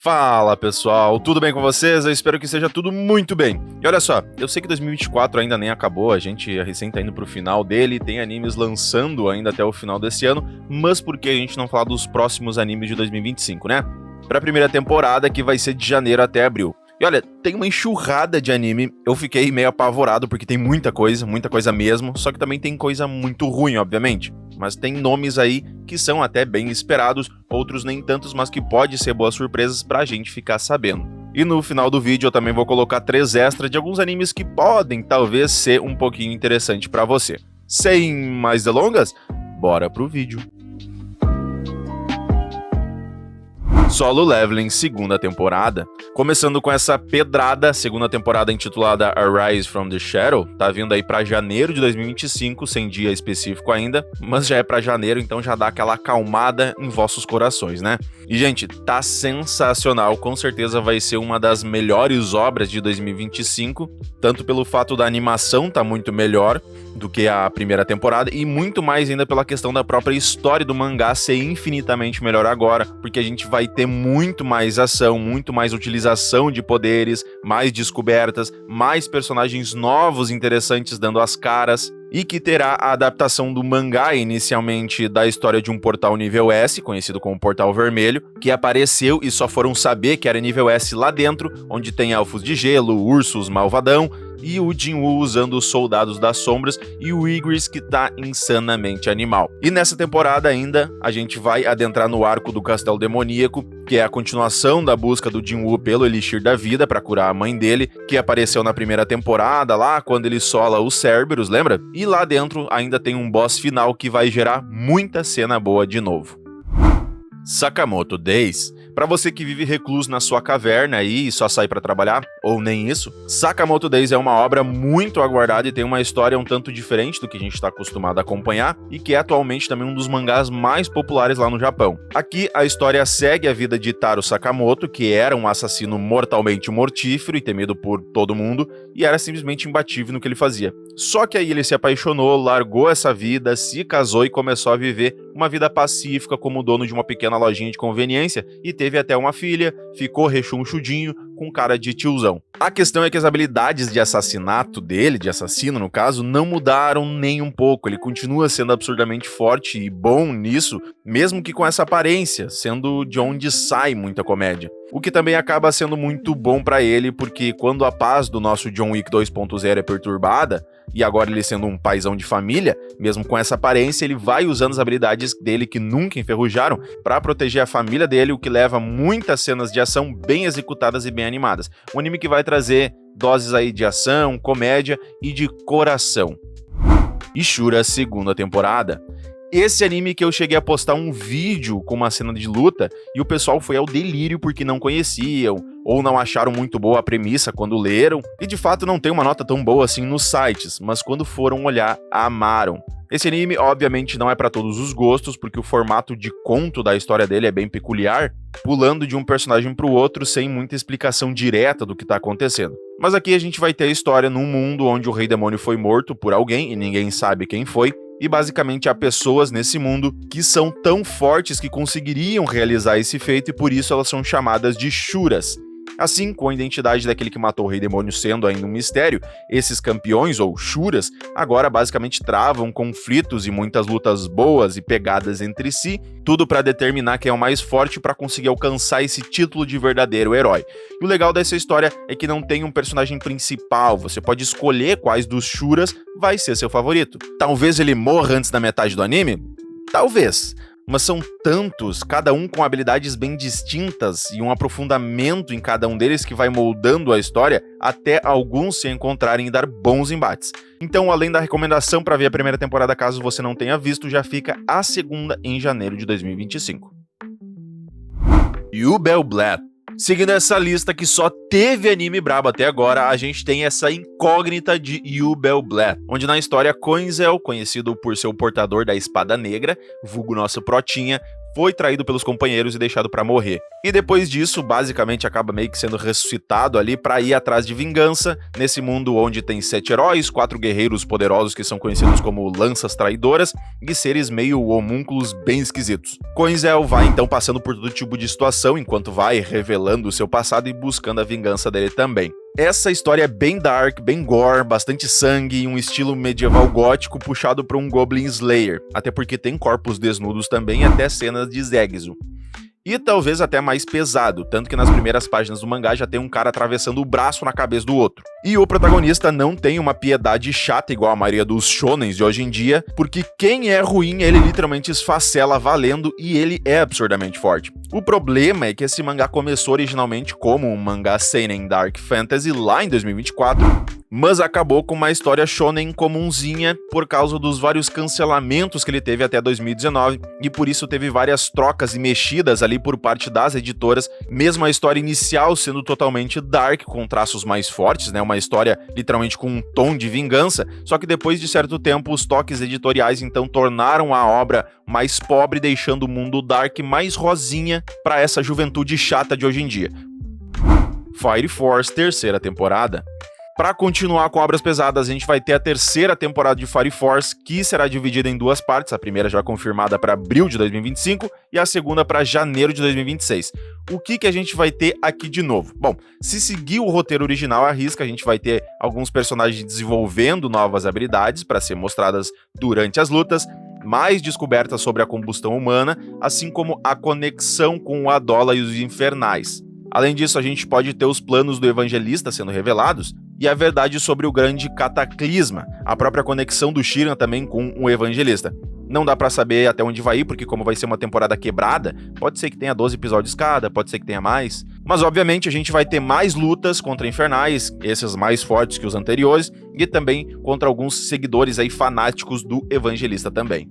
Fala pessoal, tudo bem com vocês? Eu espero que seja tudo muito bem. E olha só, eu sei que 2024 ainda nem acabou, a gente recém tá indo pro final dele, tem animes lançando ainda até o final desse ano, mas por que a gente não falar dos próximos animes de 2025, né? Pra primeira temporada, que vai ser de janeiro até abril. E olha, tem uma enxurrada de anime, eu fiquei meio apavorado porque tem muita coisa mesmo, só que também tem coisa muito ruim, obviamente. Mas tem nomes aí que são até bem esperados, outros nem tantos, mas que pode ser boas surpresas pra gente ficar sabendo. E no final do vídeo eu também vou colocar 3 extras de alguns animes que podem talvez ser um pouquinho interessante pra você. Sem mais delongas, bora pro vídeo. Solo Leveling segunda temporada, começando com essa pedrada, segunda temporada intitulada Arise from the Shadow, tá vindo aí pra janeiro de 2025, sem dia específico ainda, mas já é pra janeiro, então já dá aquela acalmada em vossos corações, né? E gente, tá sensacional, com certeza vai ser uma das melhores obras de 2025, tanto pelo fato da animação tá muito melhor do que a primeira temporada, e muito mais ainda pela questão da própria história do mangá ser infinitamente melhor agora, porque a gente vai ter muito mais ação, muito mais utilização de poderes, mais descobertas, mais personagens novos interessantes dando as caras, e que terá a adaptação do mangá inicialmente da história de um portal nível S, conhecido como Portal Vermelho, que apareceu e só foram saber que era nível S lá dentro, onde tem elfos de gelo, ursos, malvadão, e o Jinwoo usando os Soldados das Sombras e o Ygritte que tá insanamente animal. E nessa temporada ainda, a gente vai adentrar no arco do Castelo Demoníaco, que é a continuação da busca do Jinwoo pelo Elixir da Vida para curar a mãe dele, que apareceu na primeira temporada lá, quando ele sola os Cerberus, lembra? E lá dentro ainda tem um boss final que vai gerar muita cena boa de novo. Sakamoto Days. Para você que vive recluso na sua caverna aí e só sai para trabalhar, ou nem isso, Sakamoto Days é uma obra muito aguardada e tem uma história um tanto diferente do que a gente está acostumado a acompanhar e que é atualmente também um dos mangás mais populares lá no Japão. Aqui a história segue a vida de Taro Sakamoto, que era um assassino mortalmente mortífero e temido por todo mundo e era simplesmente imbatível no que ele fazia. Só que aí ele se apaixonou, largou essa vida, se casou e começou a viver uma vida pacífica como dono de uma pequena lojinha de conveniência e teve até uma filha, ficou rechonchudinho, com cara de tiozão. A questão é que as habilidades de assassinato dele, de assassino no caso, não mudaram nem um pouco. Ele continua sendo absurdamente forte e bom nisso, mesmo que com essa aparência, sendo de onde sai muita comédia. O que também acaba sendo muito bom pra ele, porque quando a paz do nosso John Wick 2.0 é perturbada, e agora ele sendo um paizão de família, mesmo com essa aparência, ele vai usando as habilidades dele que nunca enferrujaram pra proteger a família dele, o que leva muitas cenas de ação bem executadas e bem animadas. Um anime que vai trazer doses aí de ação, comédia e de coração. Ishura segunda temporada. Esse anime que eu cheguei a postar um vídeo com uma cena de luta e o pessoal foi ao delírio porque não conheciam ou não acharam muito boa a premissa quando leram, e de fato não tem uma nota tão boa assim nos sites, mas quando foram olhar, amaram. Esse anime obviamente não é para todos os gostos, porque o formato de conto da história dele é bem peculiar, pulando de um personagem para o outro sem muita explicação direta do que tá acontecendo. Mas aqui a gente vai ter a história num mundo onde o Rei Demônio foi morto por alguém e ninguém sabe quem foi, e basicamente há pessoas nesse mundo que são tão fortes que conseguiriam realizar esse feito e por isso elas são chamadas de Shuras. Assim, com a identidade daquele que matou o Rei Demônio sendo ainda um mistério, esses campeões, ou Shuras, agora basicamente travam conflitos e muitas lutas boas e pegadas entre si, tudo para determinar quem é o mais forte para conseguir alcançar esse título de verdadeiro herói. E o legal dessa história é que não tem um personagem principal, você pode escolher quais dos Shuras vai ser seu favorito. Talvez ele morra antes da metade do anime? Talvez. Mas são tantos, cada um com habilidades bem distintas e um aprofundamento em cada um deles que vai moldando a história até alguns se encontrarem e dar bons embates. Então, além da recomendação para ver a primeira temporada caso você não tenha visto, já fica a segunda em janeiro de 2025. Yubel Blatt. Seguindo essa lista que só teve anime brabo até agora, a gente tem essa incógnita de Yubel Blatt, onde na história Koinzel, conhecido por ser o portador da espada negra, vulgo nosso Protinha, foi traído pelos companheiros e deixado pra morrer. E depois disso, basicamente acaba meio que sendo ressuscitado ali pra ir atrás de vingança, nesse mundo onde tem 7 heróis, 4 guerreiros poderosos que são conhecidos como lanças traidoras e seres meio homúnculos bem esquisitos. Coinzel vai então passando por todo tipo de situação enquanto vai revelando o seu passado e buscando a vingança dele também. Essa história é bem dark, bem gore, bastante sangue e um estilo medieval gótico puxado para um Goblin Slayer, até porque tem corpos desnudos também e até cenas de Zexo. E talvez até mais pesado, tanto que nas primeiras páginas do mangá já tem um cara atravessando o braço na cabeça do outro. E o protagonista não tem uma piedade chata igual a maioria dos shonens de hoje em dia, porque quem é ruim ele literalmente esfacela valendo e ele é absurdamente forte. O problema é que esse mangá começou originalmente como um mangá seinen dark fantasy lá em 2024, mas acabou com uma história shonen comunzinha por causa dos vários cancelamentos que ele teve até 2019, e por isso teve várias trocas e mexidas ali por parte das editoras, mesmo a história inicial sendo totalmente dark, com traços mais fortes, né, uma história literalmente com um tom de vingança, só que depois de certo tempo os toques editoriais então tornaram a obra mais pobre, deixando o mundo dark mais rosinha para essa juventude chata de hoje em dia. Fire Force, terceira temporada. Para continuar com obras pesadas, a gente vai ter a terceira temporada de Fire Force, que será dividida em duas partes, a primeira já confirmada para abril de 2025 e a segunda para janeiro de 2026. O que a gente vai ter aqui de novo? Bom, se seguir o roteiro original à risca, a gente vai ter alguns personagens desenvolvendo novas habilidades para ser mostradas durante as lutas, mais descobertas sobre a combustão humana, assim como a conexão com o Adola e os Infernais. Além disso, a gente pode ter os planos do Evangelista sendo revelados, e a verdade sobre o grande cataclisma, a própria conexão do Shiran também com o Evangelista. Não dá pra saber até onde vai ir, porque como vai ser uma temporada quebrada, pode ser que tenha 12 episódios cada, pode ser que tenha mais. Mas obviamente a gente vai ter mais lutas contra Infernais, esses mais fortes que os anteriores, e também contra alguns seguidores aí fanáticos do Evangelista também.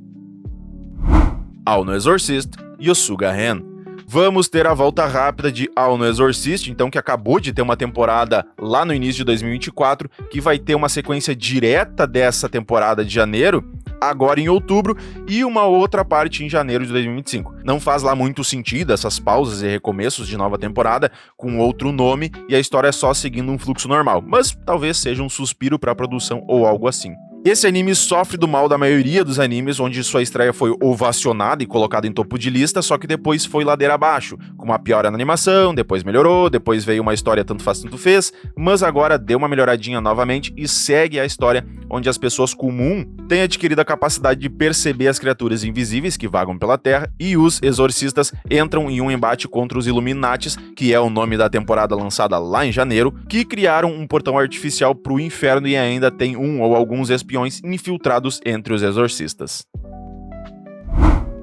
Ao no Exorcist, Yosuga Ren. Vamos ter a volta rápida de Ao no Exorcist, então, que acabou de ter uma temporada lá no início de 2024, que vai ter uma sequência direta dessa temporada de janeiro, agora em outubro, e uma outra parte em janeiro de 2025. Não faz lá muito sentido essas pausas e recomeços de nova temporada com outro nome e a história é só seguindo um fluxo normal, mas talvez seja um suspiro para a produção ou algo assim. Esse anime sofre do mal da maioria dos animes, onde sua estreia foi ovacionada e colocada em topo de lista, só que depois foi ladeira abaixo, com uma piora na animação, depois melhorou, depois veio uma história tanto faz tanto fez, mas agora deu uma melhoradinha novamente e segue a história onde as pessoas comuns têm adquirido a capacidade de perceber as criaturas invisíveis que vagam pela Terra e os exorcistas entram em um embate contra os Illuminates, que é o nome da temporada lançada lá em janeiro, que criaram um portão artificial para o inferno e ainda tem um ou alguns espiões infiltrados entre os exorcistas.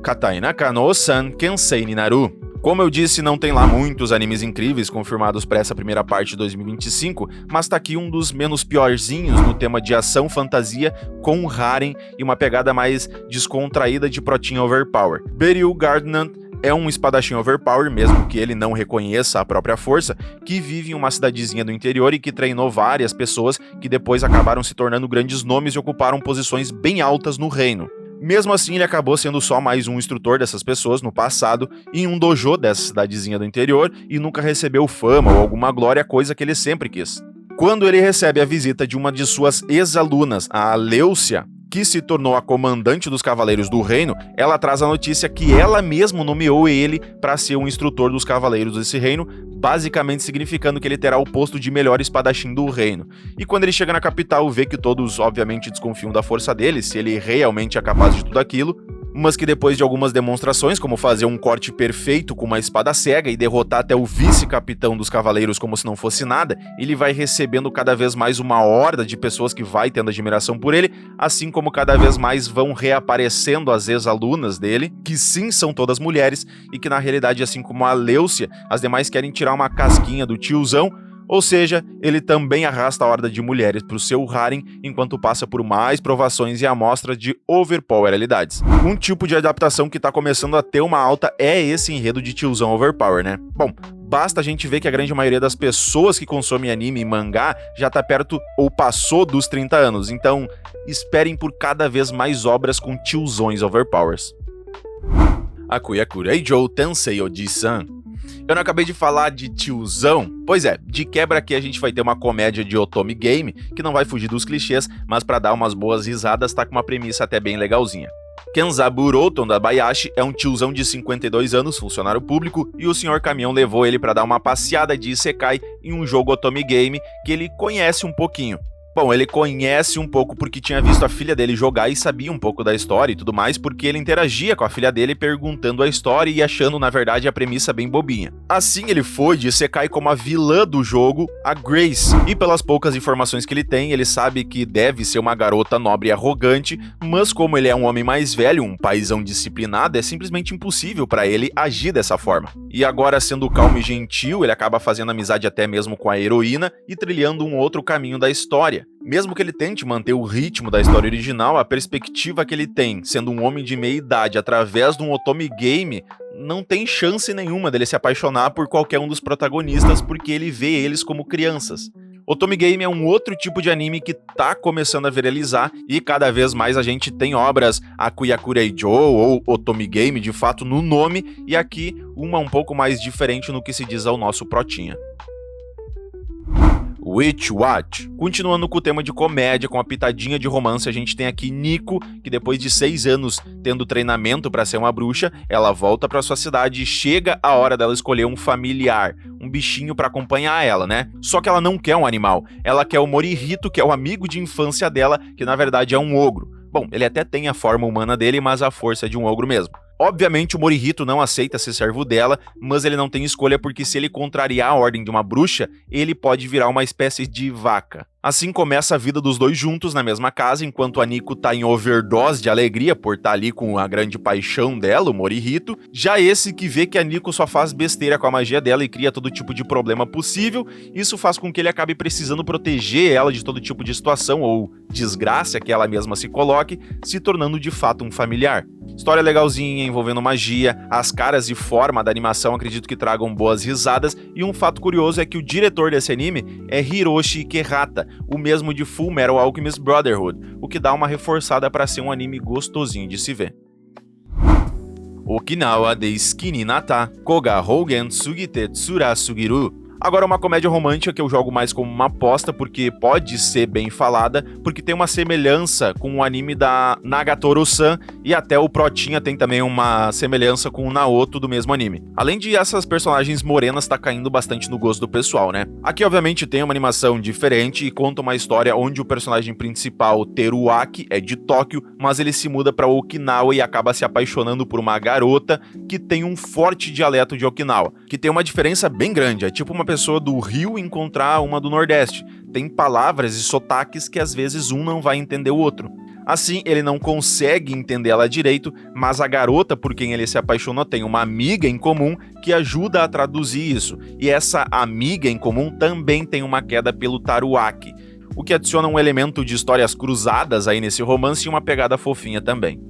Katai Naka no Osan Kensei ni Naru. Como eu disse, não tem lá muitos animes incríveis confirmados para essa primeira parte de 2025, mas tá aqui um dos menos piorzinhos no tema de ação fantasia com um harem e uma pegada mais descontraída de protinha overpower. Beryl Gardner é um espadachim overpower, mesmo que ele não reconheça a própria força, que vive em uma cidadezinha do interior e que treinou várias pessoas que depois acabaram se tornando grandes nomes e ocuparam posições bem altas no reino. Mesmo assim, ele acabou sendo só mais um instrutor dessas pessoas no passado, em um dojo dessa cidadezinha do interior, e nunca recebeu fama ou alguma glória, coisa que ele sempre quis. Quando ele recebe a visita de uma de suas ex-alunas, a Leucia, que se tornou a comandante dos Cavaleiros do Reino, ela traz a notícia que ela mesma nomeou ele para ser um instrutor dos Cavaleiros desse reino, basicamente significando que ele terá o posto de melhor espadachim do reino. E quando ele chega na capital, vê que todos obviamente desconfiam da força dele, se ele realmente é capaz de tudo aquilo, mas que depois de algumas demonstrações, como fazer um corte perfeito com uma espada cega e derrotar até o vice-capitão dos cavaleiros como se não fosse nada, ele vai recebendo cada vez mais uma horda de pessoas que vai tendo admiração por ele, assim como cada vez mais vão reaparecendo as ex-alunas dele, que sim são todas mulheres, e que na realidade, assim como a Leucia, as demais querem tirar uma casquinha do tiozão. Ou seja, ele também arrasta a horda de mulheres para o seu harem, enquanto passa por mais provações e amostras de overpoweralidades. Um tipo de adaptação que está começando a ter uma alta é esse enredo de tiozão overpower, né? Bom, basta a gente ver que a grande maioria das pessoas que consomem anime e mangá já tá perto ou passou dos 30 anos, então esperem por cada vez mais obras com tiozões overpowers. Akuyakura Eijou Tensei Oji-san. Eu não acabei de falar de tiozão? Pois é, de quebra aqui a gente vai ter uma comédia de Otome Game, que não vai fugir dos clichês, mas pra dar umas boas risadas tá com uma premissa até bem legalzinha. Kenzaburo Tondabayashi é um tiozão de 52 anos, funcionário público, e o Sr. Caminhão levou ele pra dar uma passeada de Isekai em um jogo Otome Game que ele conhece um pouquinho. Bom, ele conhece um pouco porque tinha visto a filha dele jogar e sabia um pouco da história e tudo mais, porque ele interagia com a filha dele perguntando a história e achando, na verdade, a premissa bem bobinha. Assim, ele foi de Isekai como a vilã do jogo, a Grace, e pelas poucas informações que ele tem, ele sabe que deve ser uma garota nobre e arrogante, mas como ele é um homem mais velho, um paizão disciplinado, é simplesmente impossível para ele agir dessa forma. E agora, sendo calmo e gentil, ele acaba fazendo amizade até mesmo com a heroína e trilhando um outro caminho da história. Mesmo que ele tente manter o ritmo da história original, a perspectiva que ele tem, sendo um homem de meia idade através de um Otome Game, não tem chance nenhuma dele se apaixonar por qualquer um dos protagonistas porque ele vê eles como crianças. Otome Game é um outro tipo de anime que tá começando a viralizar e cada vez mais a gente tem obras Akuyakura Eijou ou Otome Game de fato no nome e aqui uma um pouco mais diferente no que se diz ao nosso protinha. Witch Watch. Continuando com o tema de comédia, com a pitadinha de romance, a gente tem aqui Nico, que depois de 6 anos tendo treinamento para ser uma bruxa, ela volta para sua cidade e chega a hora dela escolher um familiar, um bichinho para acompanhar ela, né? Só que ela não quer um animal, ela quer o Morihito, que é o amigo de infância dela, que na verdade é um ogro. Bom, ele até tem a forma humana dele, mas a força é de um ogro mesmo. Obviamente o Morihito não aceita ser servo dela, mas ele não tem escolha porque se ele contrariar a ordem de uma bruxa, ele pode virar uma espécie de vaca. Assim começa a vida dos dois juntos na mesma casa, enquanto a Nico tá em overdose de alegria por estar ali com a grande paixão dela, o Morihito. Já esse que vê que a Nico só faz besteira com a magia dela e cria todo tipo de problema possível, isso faz com que ele acabe precisando proteger ela de todo tipo de situação ou desgraça que ela mesma se coloque, se tornando de fato um familiar. História legalzinha, envolvendo magia, as caras e forma da animação acredito que tragam boas risadas, e um fato curioso é que o diretor desse anime é Hiroshi Ikehata, o mesmo de Full Metal Alchemist Brotherhood, o que dá uma reforçada para ser um anime gostosinho de se ver. Okinawa de Tsukini Nata, Koga Hougen Sugite Tsura Sugiru. Agora uma comédia romântica que eu jogo mais como uma aposta, porque pode ser bem falada, porque tem uma semelhança com o anime da Nagatoro-san, e até o Protinha tem também uma semelhança com o Naoto do mesmo anime. Além de essas personagens morenas tá caindo bastante no gosto do pessoal, né? Aqui obviamente tem uma animação diferente e conta uma história onde o personagem principal, Teruaki, é de Tóquio, mas ele se muda pra Okinawa e acaba se apaixonando por uma garota que tem um forte dialeto de Okinawa, que tem uma diferença bem grande, é tipo uma pessoa do Rio encontrar uma do Nordeste. Tem palavras e sotaques que às vezes um não vai entender o outro. Assim, ele não consegue entender ela direito, mas a garota por quem ele se apaixonou tem uma amiga em comum que ajuda a traduzir isso. E essa amiga em comum também tem uma queda pelo Taruaki, o que adiciona um elemento de histórias cruzadas aí nesse romance e uma pegada fofinha também.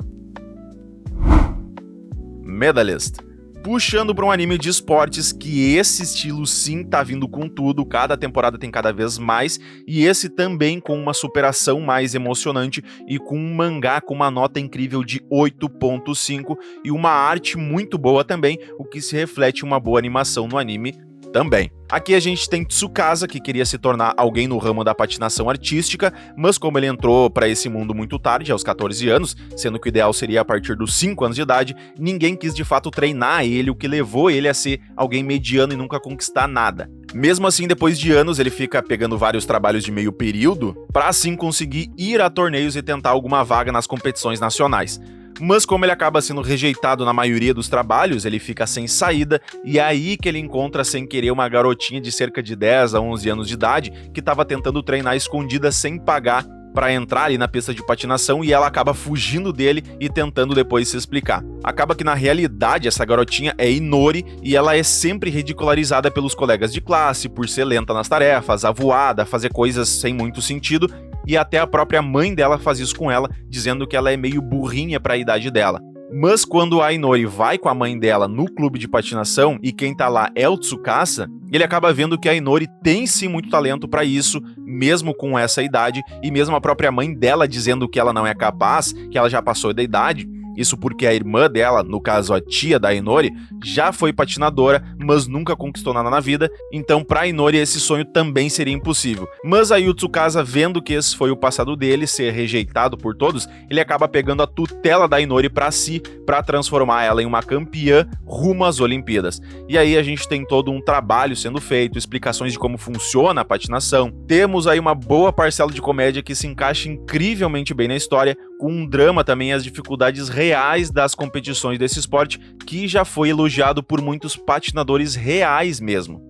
Medalist. Puxando para um anime de esportes que esse estilo sim tá vindo com tudo, cada temporada tem cada vez mais, e esse também com uma superação mais emocionante e com um mangá com uma nota incrível de 8.5 e uma arte muito boa também, o que se reflete em uma boa animação no anime também. Aqui a gente tem Tsukasa, que queria se tornar alguém no ramo da patinação artística, mas como ele entrou para esse mundo muito tarde, aos 14 anos, sendo que o ideal seria a partir dos 5 anos de idade, ninguém quis de fato treinar ele, o que levou ele a ser alguém mediano e nunca conquistar nada. Mesmo assim, depois de anos, ele fica pegando vários trabalhos de meio período, para assim conseguir ir a torneios e tentar alguma vaga nas competições nacionais. Mas como ele acaba sendo rejeitado na maioria dos trabalhos, ele fica sem saída, e é aí que ele encontra sem querer uma garotinha de cerca de 10 a 11 anos de idade que estava tentando treinar escondida sem pagar para entrar ali na pista de patinação, e ela acaba fugindo dele e tentando depois se explicar. Acaba que na realidade essa garotinha é Inori e ela é sempre ridicularizada pelos colegas de classe por ser lenta nas tarefas, avoada, fazer coisas sem muito sentido, e até a própria mãe dela faz isso com ela, dizendo que ela é meio burrinha para a idade dela. Mas quando a Inori vai com a mãe dela no clube de patinação e quem tá lá é o Tsukasa, ele acaba vendo que a Inori tem sim muito talento para isso, mesmo com essa idade, e mesmo a própria mãe dela dizendo que ela não é capaz, que ela já passou da idade, Isso porque a irmã dela, no caso a tia da Inori, já foi patinadora, mas nunca conquistou nada na vida, então pra Inori esse sonho também seria impossível. Mas aí o Tsukasa, vendo que esse foi o passado dele, ser rejeitado por todos, ele acaba pegando a tutela da Inori pra si, pra transformar ela em uma campeã rumo às Olimpíadas. E aí a gente tem todo um trabalho sendo feito, explicações de como funciona a patinação. Temos aí uma boa parcela de comédia que se encaixa incrivelmente bem na história, com um drama também e as dificuldades reais das competições desse esporte, que já foi elogiado por muitos patinadores reais mesmo.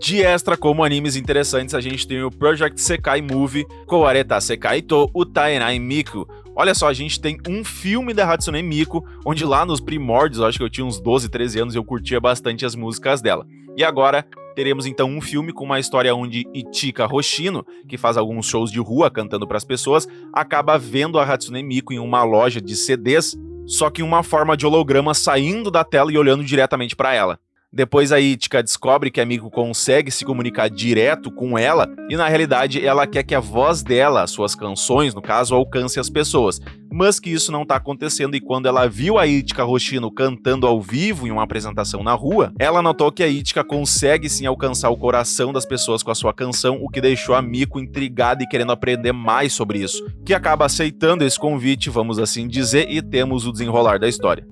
De extra, como animes interessantes, a gente tem o Project Sekai Movie, Koareta Sekai to Utaenai Miku. Olha só, a gente tem um filme da Hatsune Miku, onde lá nos primórdios, eu acho que eu tinha uns 12, 13 anos e eu curtia bastante as músicas dela. E agora teremos então um filme com uma história onde Ichika Hoshino, que faz alguns shows de rua cantando para as pessoas, acaba vendo a Hatsune Miku em uma loja de CDs, só que em uma forma de holograma saindo da tela e olhando diretamente para ela. Depois a Ichika descobre que a Miku consegue se comunicar direto com ela e na realidade ela quer que a voz dela, suas canções no caso, alcance as pessoas, mas que isso não tá acontecendo e quando ela viu a Ichika Hoshino cantando ao vivo em uma apresentação na rua, ela notou que a Ichika consegue sim alcançar o coração das pessoas com a sua canção, o que deixou a Miku intrigada e querendo aprender mais sobre isso, que acaba aceitando esse convite, vamos assim dizer, e temos o desenrolar da história.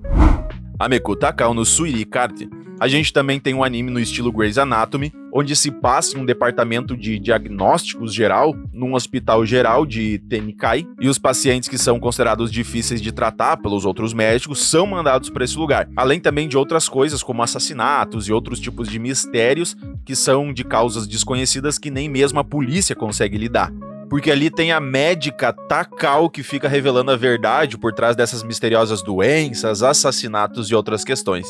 Ameku Takao no Suiri Karte. A gente também tem um anime no estilo Grey's Anatomy, onde se passa em um departamento de diagnósticos geral, num hospital geral de Tenikai, e os pacientes que são considerados difíceis de tratar pelos outros médicos são mandados para esse lugar, além também de outras coisas como assassinatos e outros tipos de mistérios que são de causas desconhecidas que nem mesmo a polícia consegue lidar. Porque ali tem a médica Takao que fica revelando a verdade por trás dessas misteriosas doenças, assassinatos e outras questões.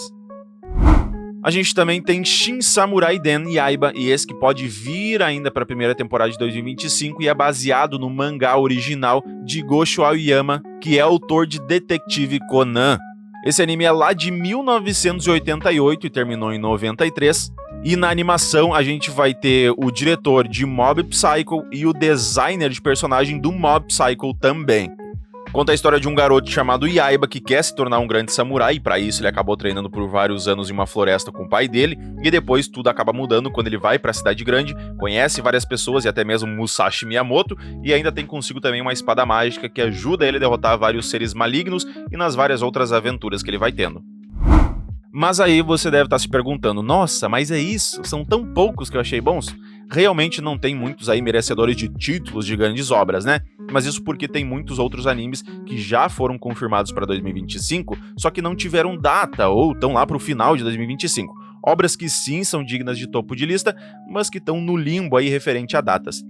A gente também tem Shin Samurai Den Yaiba, e esse que pode vir ainda para a primeira temporada de 2025 e é baseado no mangá original de Gosho Aoyama, que é autor de Detetive Conan. Esse anime é lá de 1988 e terminou em 93. E na animação a gente vai ter o diretor de Mob Psycho e o designer de personagem do Mob Psycho também. Conta a história de um garoto chamado Yaiba que quer se tornar um grande samurai, e para isso ele acabou treinando por vários anos em uma floresta com o pai dele, e depois tudo acaba mudando quando ele vai para a cidade grande, conhece várias pessoas e até mesmo Musashi Miyamoto, e ainda tem consigo também uma espada mágica que ajuda ele a derrotar vários seres malignos e nas várias outras aventuras que ele vai tendo. Mas aí você deve estar se perguntando, nossa, mas é isso? São tão poucos que eu achei bons? Realmente não tem muitos aí merecedores de títulos de grandes obras, né? Mas isso porque tem muitos outros animes que já foram confirmados para 2025, só que não tiveram data ou estão lá para o final de 2025. Obras que sim são dignas de topo de lista, mas que estão no limbo aí referente a datas.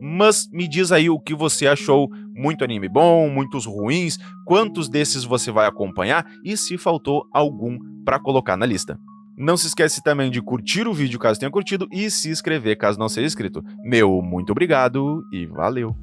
Mas me diz aí o que você achou, muito anime bom, muitos ruins, quantos desses você vai acompanhar e se faltou algum para colocar na lista. Não se esquece também de curtir o vídeo caso tenha curtido e se inscrever caso não seja inscrito. Meu muito obrigado e valeu!